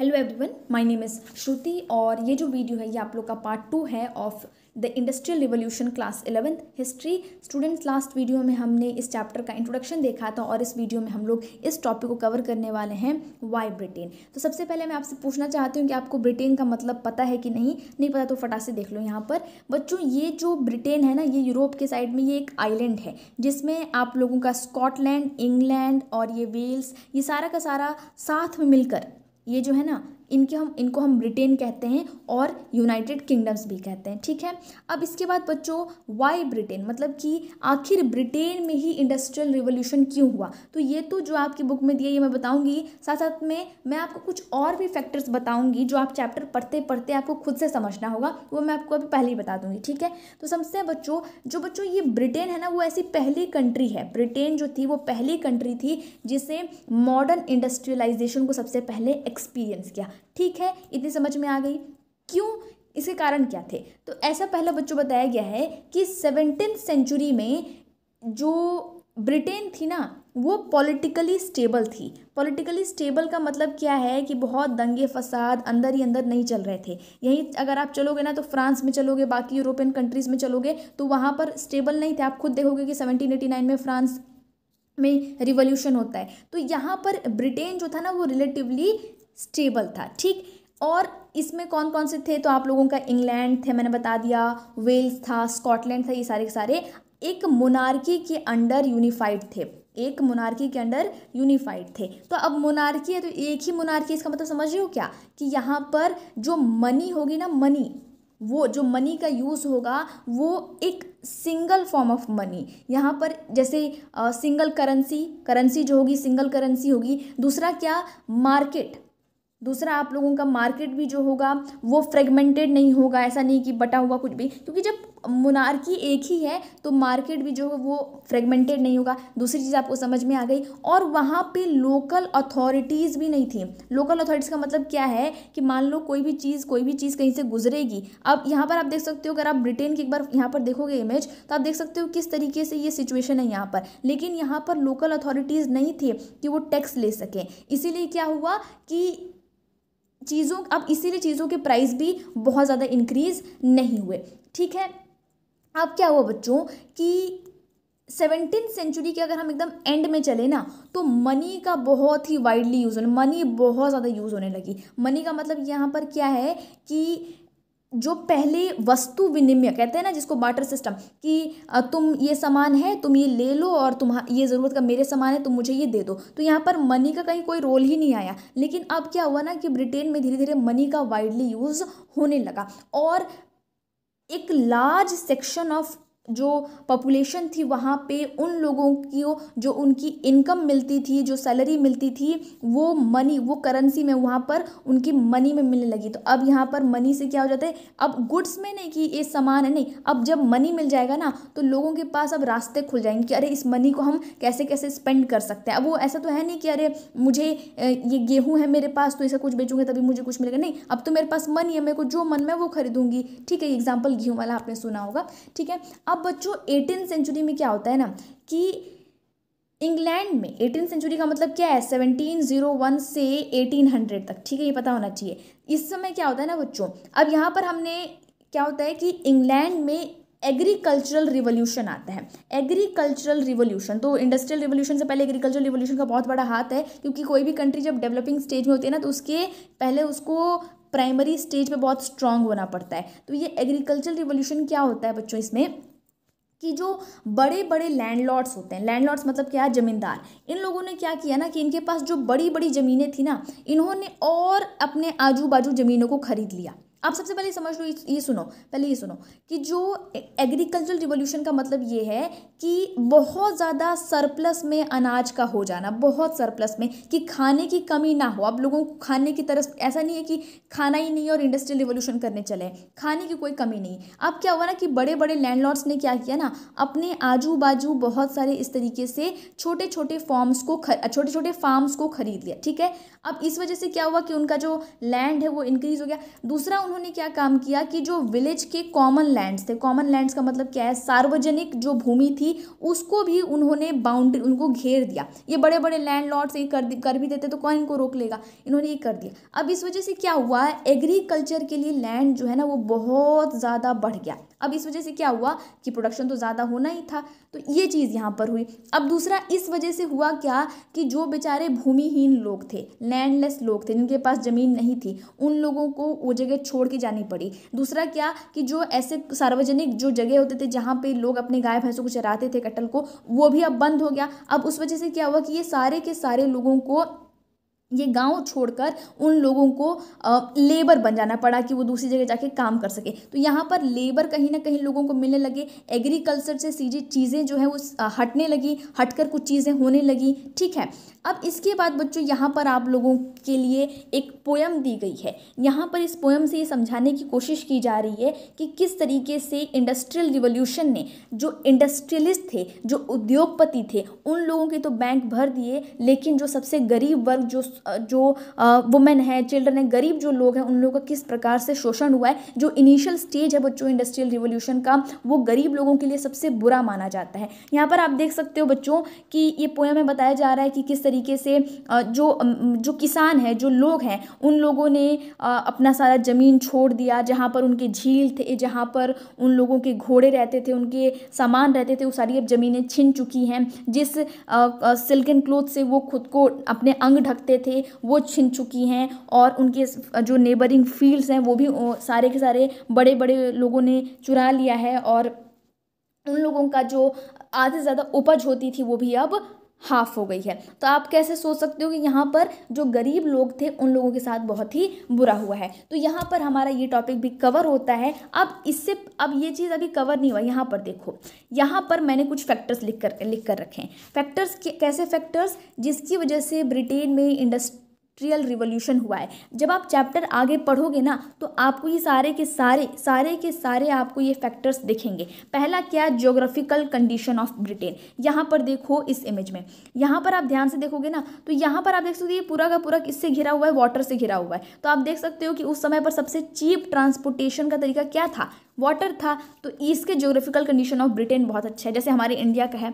Hello everyone, my name is Shruti और ये जो वीडियो है ये आप लोग का पार्ट 2 है of the industrial revolution class 11th history. Students, last video में हमने इस चैप्टर का इंट्रोडक्शन देखा था और इस वीडियो में हम लोग इस टॉपिक को कवर करने वाले हैं, वाई ब्रिटेन। तो सबसे पहले मैं आपसे पूछना चाहती हूँ कि आपको ब्रिटेन का मतलब पता है कि नहीं पता तो फटाक से देख लो। यहाँ पर बच्चों, ये जो ब्रिटेन है ना, ये यूरोप के साइड में ये एक आइलैंड है जिसमें आप लोगों का स्कॉटलैंड, इंग्लैंड और ये वेल्स, ये सारा का सारा साथ में मिलकर ये जो है ना, इनको हम ब्रिटेन कहते हैं और यूनाइटेड किंगडम्स भी कहते हैं। ठीक है, अब इसके बाद बच्चों, वाई ब्रिटेन मतलब कि आखिर ब्रिटेन में ही इंडस्ट्रियल रिवॉल्यूशन क्यों हुआ। तो ये तो जो आपकी बुक में दिया ये मैं बताऊंगी, साथ साथ में मैं आपको कुछ और भी फैक्टर्स बताऊंगी जो आप चैप्टर पढ़ते पढ़ते आपको खुद से समझना होगा, वो मैं आपको अभी पहले ही बता दूंगी। ठीक है, तो समझते बच्चों, बच्चों ये ब्रिटेन है ना, वो ऐसी पहली कंट्री है, ब्रिटेन जो थी वो पहली कंट्री थी जिसे मॉडर्न इंडस्ट्रियलाइजेशन को सबसे पहले एक्सपीरियंस किया। ठीक है, इतनी समझ में आ गई। क्यों, इसके कारण क्या थे? तो ऐसा पहला बच्चों बताया गया है कि 17th सेंचुरी में जो ब्रिटेन थी ना, वो पॉलिटिकली स्टेबल थी। पॉलिटिकली स्टेबल का मतलब क्या है कि बहुत दंगे फसाद अंदर ही अंदर नहीं चल रहे थे। यहीं अगर आप चलोगे ना तो फ्रांस में चलोगे, बाकी यूरोपियन कंट्रीज़ में चलोगे तो वहाँ पर स्टेबल नहीं थे। आप खुद देखोगे कि 1789 में फ्रांस में रिवॉल्यूशन होता है। तो यहाँ पर ब्रिटेन जो था ना वो रिलेटिवली स्टेबल था। ठीक, और इसमें कौन कौन से थे? तो आप लोगों का इंग्लैंड थे, मैंने बता दिया, वेल्स था, स्कॉटलैंड था, ये सारे के सारे एक मोनार्की के अंडर यूनिफाइड थे, एक मोनार्की के अंडर यूनिफाइड थे। तो अब मोनार्की है तो एक ही मोनार्की, इसका मतलब समझ रहे हो क्या कि यहाँ पर जो मनी होगी ना, मनी, वो जो मनी का यूज़ होगा वो एक सिंगल फॉर्म ऑफ मनी। यहाँ पर जैसे सिंगल करेंसी जो होगी सिंगल करेंसी होगी। दूसरा क्या, मार्केट, दूसरा आप लोगों का मार्केट भी जो होगा वो फ्रेगमेंटेड नहीं होगा, ऐसा नहीं कि बटा हुआ कुछ भी, क्योंकि जब मोनार्की एक ही है तो मार्केट भी जो है वो फ्रेगमेंटेड नहीं होगा। दूसरी चीज़ आपको समझ में आ गई। और वहाँ पे लोकल अथॉरिटीज़ भी नहीं थी। लोकल अथॉरिटीज़ का मतलब क्या है कि मान लो कोई भी चीज़ कहीं से गुजरेगी। अब यहाँ पर आप देख सकते हो, अगर आप ब्रिटेन की एक बार यहाँ पर देखोगे इमेज तो आप देख सकते हो किस तरीके से ये सिचुएशन है यहाँ पर। लेकिन यहाँ पर लोकल अथॉरिटीज़ नहीं थी कि वो टैक्स ले सकें। इसीलिए क्या हुआ कि इसीलिए चीज़ों के प्राइस भी बहुत ज़्यादा इंक्रीज नहीं हुए। ठीक है, अब क्या हुआ बच्चों कि 17th सेंचुरी के अगर हम एकदम एंड में चले ना तो मनी का बहुत ही वाइडली यूज़ होने, मनी बहुत ज़्यादा यूज़ होने लगी। मनी का मतलब यहाँ पर क्या है कि जो पहले वस्तु विनिमय कहते हैं ना, जिसको बार्टर सिस्टम, कि तुम ये सामान है तुम ये ले लो और तुम ये ज़रूरत का मेरे सामान है तुम मुझे ये दे दो। तो यहाँ पर मनी का कहीं कोई रोल ही नहीं आया। लेकिन अब क्या हुआ ना कि ब्रिटेन में धीरे धीरे मनी का वाइडली यूज़ होने लगा और एक लार्ज सेक्शन ऑफ जो पॉपुलेशन थी वहाँ पे उन लोगों की जो उनकी इनकम मिलती थी, जो सैलरी मिलती थी, वो मनी, वो करेंसी में वहाँ पर उनकी मनी में मिलने लगी। तो अब यहाँ पर मनी से क्या हो जाता है, अब गुड्स में नहीं कि ये सामान है, नहीं, अब जब मनी मिल जाएगा ना तो लोगों के पास अब रास्ते खुल जाएंगे कि अरे इस मनी को हम कैसे कैसे स्पेंड कर सकते हैं। अब वो ऐसा तो है नहीं कि अरे मुझे ये गेहूँ है मेरे पास तो इसे कुछ बेचूंगे तभी मुझे कुछ मिलेगा, नहीं, अब तो मेरे पास मनी है, मेरे को जो मन में वो खरीदूंगी। ठीक है, एग्जाम्पल गेहूँ वाला आपने सुना होगा। ठीक है, अब बच्चों 18th सेंचुरी में क्या होता है ना कि इंग्लैंड में 18th सेंचुरी का मतलब क्या है, 1701 से 1800 तक। ठीक है, ये पता होना चाहिए। इस समय क्या होता है ना बच्चों, अब यहाँ पर हमने क्या होता है कि इंग्लैंड में एग्रीकल्चरल रिवॉल्यूशन आता है। एग्रीकल्चरल रिवॉल्यूशन, तो इंडस्ट्रियल रिवॉल्यूशन से पहले एग्रीकल्चरल रिवॉल्यूशन का बहुत बड़ा हाथ है, क्योंकि कोई भी कंट्री जब डेवलपिंग स्टेज में होती है ना तो उसके पहले उसको प्राइमरी स्टेज पे बहुत स्ट्रांग होना पड़ता है। तो ये एग्रीकल्चरल रिवॉल्यूशन क्या होता है बच्चों, इसमें कि जो बड़े बड़े लैंडलॉर्ड्स होते हैं, लैंडलॉर्ड्स मतलब क्या है, जमींदार, इन लोगों ने क्या किया ना कि इनके पास जो बड़ी बड़ी ज़मीनें थी ना, इन्होंने और अपने आजू बाजू ज़मीनों को खरीद लिया। आप सबसे पहले समझ लो, ये सुनो, पहले ये सुनो कि जो एग्रीकल्चरल रिवॉल्यूशन का मतलब ये है कि बहुत ज़्यादा सरप्लस में अनाज का हो जाना, बहुत सरप्लस में, कि खाने की कमी ना हो। अब लोगों को खाने की तरफ, ऐसा नहीं है कि खाना ही नहीं है और इंडस्ट्रियल रिवॉल्यूशन करने चले, खाने की कोई कमी नहीं। अब क्या हुआ ना कि बड़े बड़े लैंडलॉर्ड्स ने क्या किया ना, अपने आजू बाजू बहुत सारे इस तरीके से छोटे छोटे फार्म्स को खरीद लिया। ठीक है, अब इस वजह से क्या हुआ कि उनका जो लैंड है वो इंक्रीज हो गया। दूसरा उन्होंने क्या काम किया कि जो विलेज के कॉमन लैंड्स थे, कॉमन लैंड्स का मतलब क्या है, सार्वजनिक जो भूमि थी उसको भी उन्होंने बाउंड्री, उनको घेर दिया। ये बड़े बड़े लैंड लॉर्ड्स ये कर भी देते तो कौन इनको रोक लेगा, इन्होंने ये कर दिया। अब इस वजह से क्या हुआ, एग्रीकल्चर के लिए लैंड जो है ना वो बहुत ज़्यादा बढ़ गया। अब इस वजह से क्या हुआ कि प्रोडक्शन तो ज़्यादा होना ही था, तो ये चीज़ यहाँ पर हुई। अब दूसरा इस वजह से हुआ क्या कि जो बेचारे भूमिहीन लोग थे, लैंडलेस लोग थे, जिनके पास ज़मीन नहीं थी, उन लोगों को वो जगह छोड़ के जानी पड़ी। दूसरा क्या कि जो ऐसे सार्वजनिक जो जगह होते थे जहाँ पे लोग अपने गाय भैंसों को चराते थे, कटल को, वो भी अब बंद हो गया। अब उस वजह से क्या हुआ कि ये सारे के सारे लोगों को ये गांव छोड़कर उन लोगों को लेबर बन जाना पड़ा कि वो दूसरी जगह जाके काम कर सके। तो यहाँ पर लेबर कहीं ना कहीं लोगों को मिलने लगे, एग्रीकल्चर से सीधी चीज़ें जो है वो हटने लगी, हटकर कुछ चीज़ें होने लगी। ठीक है, अब इसके बाद बच्चों यहाँ पर आप लोगों के लिए एक पोयम दी गई है। यहाँ पर इस पोयम से ये समझाने की कोशिश की जा रही है कि किस तरीके से इंडस्ट्रियल रिवॉल्यूशन ने जो इंडस्ट्रियलिस्ट थे, जो उद्योगपति थे, उन लोगों के तो बैंक भर दिए, लेकिन जो सबसे गरीब वर्ग, जो वुमेन है, चिल्ड्रन है, गरीब जो लोग हैं, उन लोगों का किस प्रकार से शोषण हुआ है। जो इनिशियल स्टेज है बच्चों इंडस्ट्रियल रिवॉल्यूशन का, वो गरीब लोगों के लिए सबसे बुरा माना जाता है। यहाँ पर आप देख सकते हो बच्चों कि ये पोयम में बताया जा रहा है कि किस तरीके से जो किसान है, जो लोग हैं, उन लोगों ने अपना सारा ज़मीन छोड़ दिया, जहाँ पर उनके झील थे, जहाँ पर उन लोगों के घोड़े रहते थे, उनके सामान रहते थे, वो सारी अब ज़मीनें छिन चुकी हैं। जिस सिल्कन क्लोथ से वो खुद को अपने अंग ढकते थे वो छिन चुकी हैं, और उनके जो नेबरिंग फील्ड्स हैं वो भी सारे के सारे बड़े बड़े लोगों ने चुरा लिया है, और उन लोगों का जो आधे से ज़्यादा उपज होती थी वो भी अब हाफ हो गई है। तो आप कैसे सोच सकते हो कि यहाँ पर जो गरीब लोग थे उन लोगों के साथ बहुत ही बुरा हुआ है। तो यहाँ पर हमारा ये टॉपिक भी कवर होता है। अब ये चीज़ अभी कवर नहीं हुआ। यहाँ पर देखो, यहाँ पर मैंने कुछ फैक्टर्स लिख कर रखे हैं। फैक्टर्स कैसे फैक्टर्स, जिसकी वजह से ब्रिटेन में इंडस्ट्रियल रिवॉल्यूशन हुआ है। जब आप चैप्टर आगे पढ़ोगे ना तो आपको ये सारे के सारे आपको ये फैक्टर्स दिखेंगे। पहला क्या, ज्योग्राफिकल कंडीशन ऑफ ब्रिटेन। यहाँ पर देखो इस इमेज में, यहाँ पर आप ध्यान से देखोगे ना तो यहाँ पर आप देख सकते हो ये पूरा का पूरा किससे घिरा हुआ है, वाटर से घिरा हुआ है। तो आप देख सकते हो कि उस समय पर सबसे चीप ट्रांसपोर्टेशन का तरीका क्या था, वाटर था। तो इसके ज्योग्राफिकल कंडीशन ऑफ ब्रिटेन बहुत अच्छा है, जैसे हमारे इंडिया का है।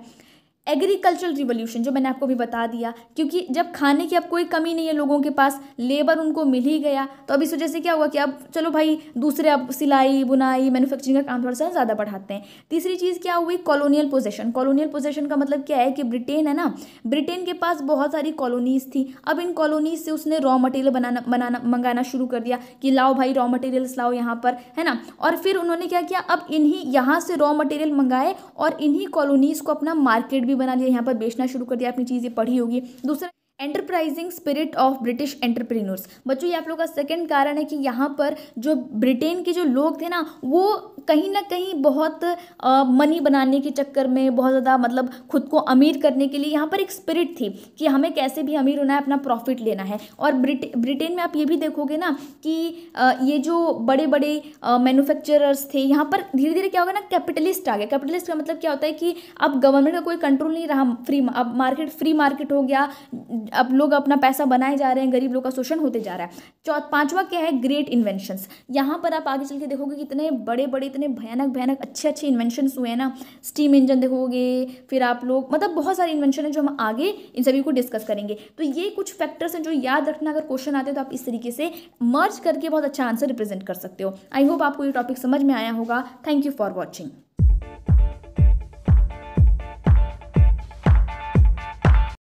एग्रीकल्चरल रिवॉल्यूशन जो मैंने आपको भी बता दिया, क्योंकि जब खाने की अब कोई कमी नहीं है लोगों के पास, लेबर उनको मिल ही गया, तो अब इस वजह से क्या हुआ कि अब चलो भाई दूसरे अब सिलाई बुनाई मैन्युफैक्चरिंग का काम थोड़ा सा ज़्यादा बढ़ाते हैं। तीसरी चीज़ क्या हुई, कॉलोनियल पोजेशन। कॉलोनियल पोजेशन का मतलब क्या है कि ब्रिटेन है ना, ब्रिटेन के पास बहुत सारी कॉलोनीज थी। अब इन कॉलोनीज से उसने रॉ मटेरियल मंगाना शुरू कर दिया कि लाओ भाई रॉ मटेरियल्स लाओ यहाँ पर, है ना। और फिर उन्होंने क्या किया, अब इन्हीं यहाँ से रॉ मटेरियल मंगाए और इन्हीं कॉलोनीज को अपना मार्केट भी बना लिया, यहाँ पर बेचना शुरू कर दिया। आपने चीज़ें पढ़ी होगी। दूसरा, enterprising spirit of British entrepreneurs. बच्चों ये आप लोग का सेकंड कारण है कि यहाँ पर जो ब्रिटेन के जो लोग थे ना वो कहीं ना कहीं बहुत मनी बनाने के चक्कर में, बहुत ज़्यादा मतलब खुद को अमीर करने के लिए यहाँ पर एक स्पिरिट थी कि हमें कैसे भी अमीर होना है, अपना प्रॉफिट लेना है। और ब्रिटेन में आप ये भी देखोगे ना कि ये जो बड़े बड़े मैन्युफैक्चरर्स थे, यहाँ पर धीरे धीरे क्या होगा ना, कैपिटलिस्ट आ गया। कैपिटलिस्ट का मतलब क्या होता है कि अब गवर्नमेंट का कोई कंट्रोल नहीं रहा, अब मार्केट फ्री मार्केट हो गया, अब लोग अपना पैसा बनाए जा रहे हैं, गरीब लोग का शोषण होते जा रहा है। पांचवा क्या है, ग्रेट इन्वेंशंस। यहाँ पर आप आगे चल के देखोगे कितने बड़े बड़े, इतने भयानक अच्छे इन्वेंशंस हुए हैं ना। स्टीम इंजन देखोगे, फिर आप लोग मतलब बहुत सारे इन्वेंशन है जो हम आगे इन सभी को डिस्कस करेंगे। तो ये कुछ फैक्टर्स हैं जो याद रखना, अगर क्वेश्चन आते हैं तो आप इस तरीके से मर्ज करके बहुत अच्छा आंसर रिप्रेजेंट कर सकते हो। आई होप आपको ये टॉपिक समझ में आया होगा। Thank you for watching.